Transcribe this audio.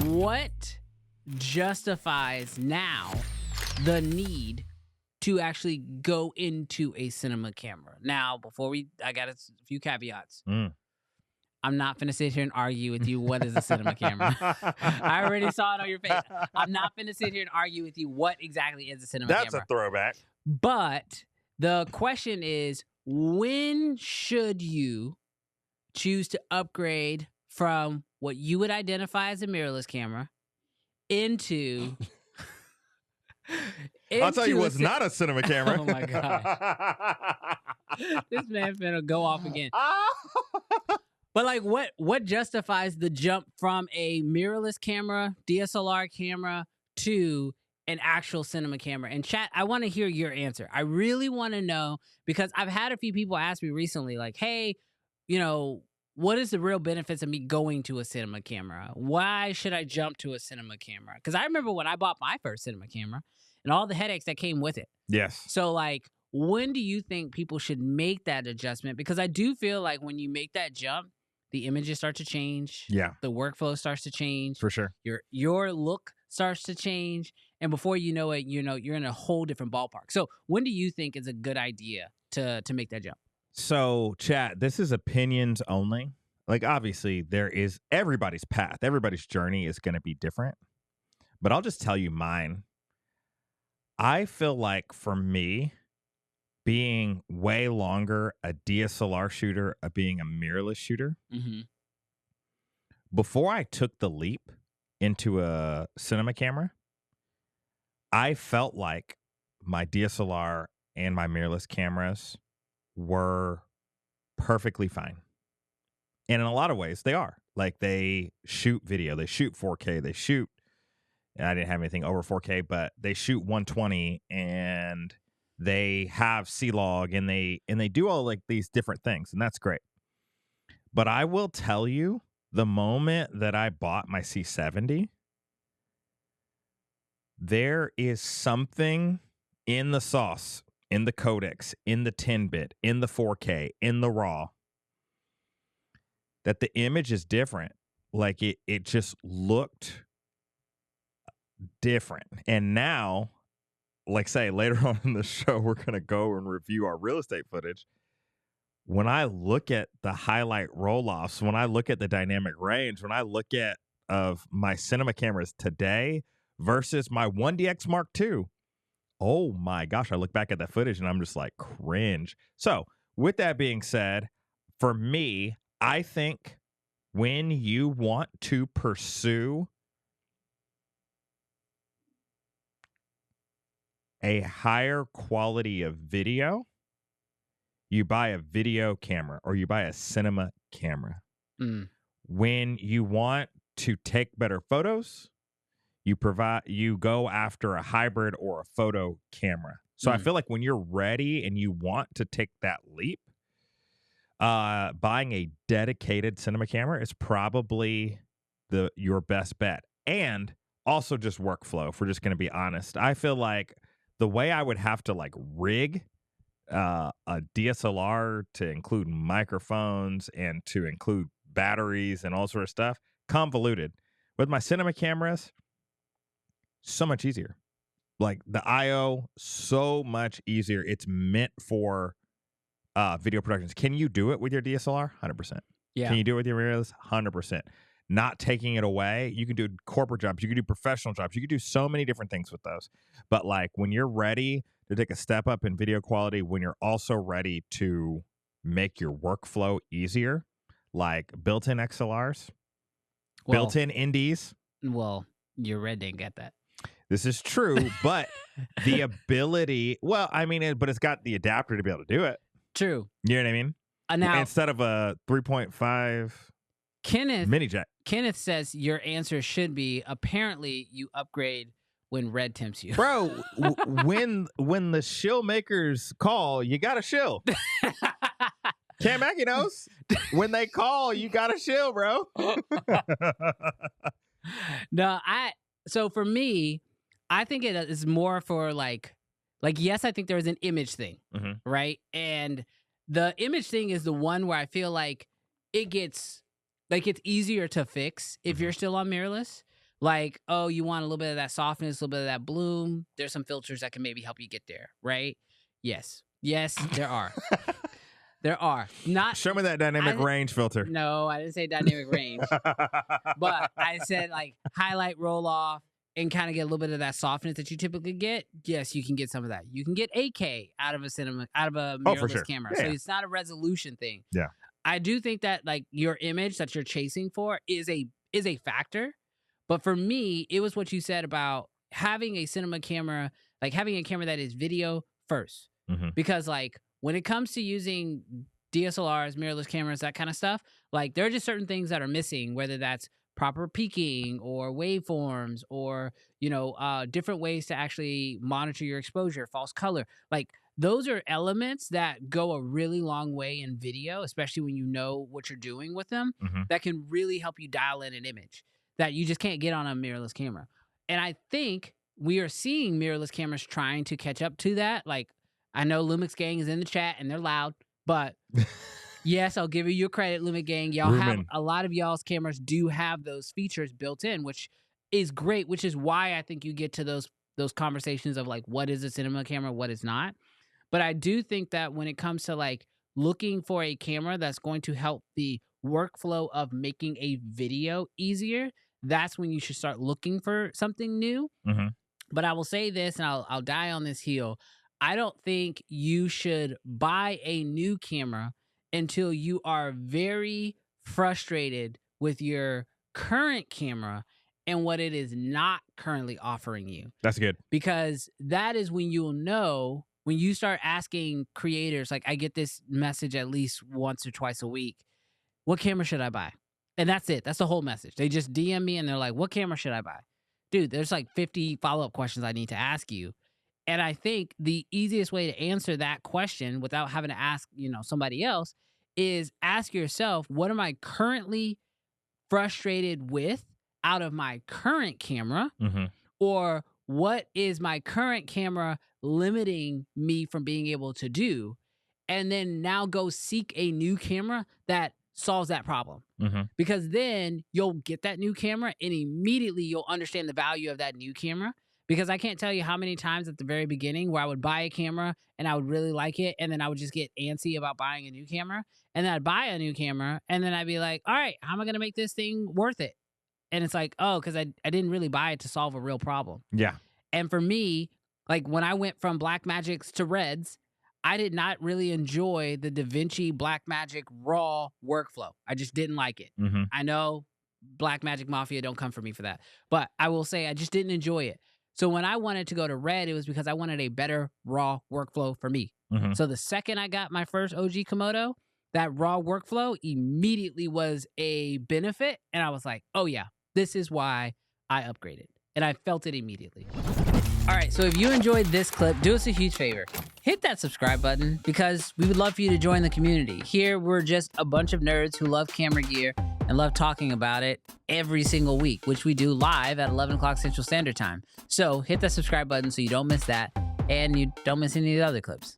what justifies now the need to actually go into a cinema camera? Now, I got a few caveats. I'm not finna sit here and argue with you what is a cinema camera. I already saw it on your face. I'm not finna sit here and argue with you what exactly is a cinema camera. That's a throwback. But the question is, when should you choose to upgrade from what you would identify as a mirrorless camera into... I'll tell you what's not a cinema camera. Oh, my God. This man finna go off again. But, like, what justifies the jump from a mirrorless camera, DSLR camera, to an actual cinema camera? And chat, I want to hear your answer. I really want to know, because I've had a few people ask me recently, like, hey, what is the real benefits of me going to a cinema camera? Why should I jump to a cinema camera? Because I remember when I bought my first cinema camera and all the headaches that came with it. Yes. So, like, when do you think people should make that adjustment? Because I do feel like when you make that jump, the images start to change. Yeah. The workflow starts to change. For sure. Your look starts to change. And before you know it, you're in a whole different ballpark. So when do you think is a good idea to make that jump? So, chat, this is opinions only. Like, obviously, there is everybody's path. Everybody's journey is going to be different. But I'll just tell you mine. I feel like for me, being way longer a DSLR shooter, being a mirrorless shooter, before I took the leap into a cinema camera, I felt like my DSLR and my mirrorless cameras were perfectly fine. And in a lot of ways, they are. Like, they shoot video, they shoot 4K, they shoot, and I didn't have anything over 4K, but they shoot 120, and they have C-Log, and they do all like these different things, and that's great. But I will tell you, the moment that I bought my C70, there is something in the sauce, in the codecs, in the 10-bit, in the 4K, in the RAW, that the image is different. Like, it just looked different. And now, like, say, later on in the show, we're going to go and review our real estate footage. When I look at the highlight roll-offs, when I look at the dynamic range, when I look at of my cinema cameras today versus my 1DX Mark II, oh my gosh, I look back at that footage and I'm just like, cringe. So with that being said, for me, I think when you want to pursue a higher quality of video, you buy a video camera or you buy a cinema camera. When you want to take better photos, you go after a hybrid or a photo camera. So I feel like when you're ready and you want to take that leap, buying a dedicated cinema camera is probably your best bet. And also just workflow, if we're just going to be honest. I feel like the way I would have to like rig a DSLR to include microphones and to include batteries and all sort of stuff, convoluted. With my cinema cameras, so much easier. Like the IO, so much easier. It's meant for video productions. Can you do it with your DSLR? 100%. Yeah. Can you do it with your mirrorless? 100%. Not taking it away. You can do corporate jobs. You can do professional jobs. You can do so many different things with those. But like when you're ready to take a step up in video quality, when you're also ready to make your workflow easier, like built-in XLRs, built-in indies. Well, your Red didn't get that. This is true, but the ability, well, I mean, but it's got the adapter to be able to do it. True. You know what I mean? Now, instead of a 3.5 mini jack. Kenneth says your answer should be, apparently you upgrade when Red tempts you. Bro, when the shill makers call, you got to shill. Cam Mackey knows. When they call, you got to shill, bro. No, so for me, I think it is more for like yes, I think there is an image thing, right? And the image thing is the one where I feel like it gets, like, it's easier to fix if you're still on mirrorless. Like, oh, you want a little bit of that softness, a little bit of that bloom. There's some filters that can maybe help you get there, right? Yes, there are. There are. Not. Show me that dynamic range filter. No, I didn't say dynamic range, but I said like highlight, roll off, and kind of get a little bit of that softness that you typically get. Yes, you can get some of that. You can get 8K out of a mirrorless camera, so it's not a resolution thing. Yeah, I do think that like your image that you're chasing for is a factor. But for me, it was what you said about having a cinema camera, like having a camera that is video first. Mm-hmm. Because like when it comes to using DSLRs, mirrorless cameras, that kind of stuff, like there are just certain things that are missing, whether that's proper peaking or waveforms or, different ways to actually monitor your exposure, false color. Like those are elements that go a really long way in video, especially when you know what you're doing with them, that can really help you dial in an image that you just can't get on a mirrorless camera. And I think we are seeing mirrorless cameras trying to catch up to that. Like, I know Lumix Gang is in the chat and they're loud, but yes, I'll give you your credit, Lumix Gang. Y'all have a lot of y'all's cameras do have those features built in, which is great, which is why I think you get to those conversations of like, what is a cinema camera, what is not. But I do think that when it comes to like looking for a camera that's going to help the workflow of making a video easier, that's when you should start looking for something new. But I will say this, and I'll die on this hill. I don't think you should buy a new camera until you are very frustrated with your current camera and what it is not currently offering you. That's good. Because that is when you'll know, when you start asking creators, like I get this message at least once or twice a week, what camera should I buy? And that's it. That's the whole message. They just DM me and they're like, what camera should I buy? Dude, there's like 50 follow-up questions I need to ask you. And I think the easiest way to answer that question without having to ask, somebody else is ask yourself, what am I currently frustrated with out of my current camera? Or what is my current camera limiting me from being able to do? And then now go seek a new camera that solves that problem. Because then you'll get that new camera and immediately you'll understand the value of that new camera. Because I can't tell you how many times at the very beginning where I would buy a camera and I would really like it, and then I would just get antsy about buying a new camera, and then I'd buy a new camera, and then I'd be like, all right, how am I going to make this thing worth it? And it's like, oh, because I didn't really buy it to solve a real problem. Yeah. And for me, like when I went from Blackmagics to Reds, I did not really enjoy the DaVinci Blackmagic raw workflow. I just didn't like it. I know Blackmagic Mafia don't come for me for that, but I will say I just didn't enjoy it. So when I wanted to go to Red, it was because I wanted a better raw workflow for me. So the second I got my first OG Komodo, that raw workflow immediately was a benefit. And I was like, oh yeah, this is why I upgraded. And I felt it immediately. All right, so if you enjoyed this clip, do us a huge favor. Hit that subscribe button because we would love for you to join the community. Here, we're just a bunch of nerds who love camera gear and love talking about it every single week, which we do live at 11 o'clock Central Standard Time. So hit that subscribe button so you don't miss that and you don't miss any of the other clips.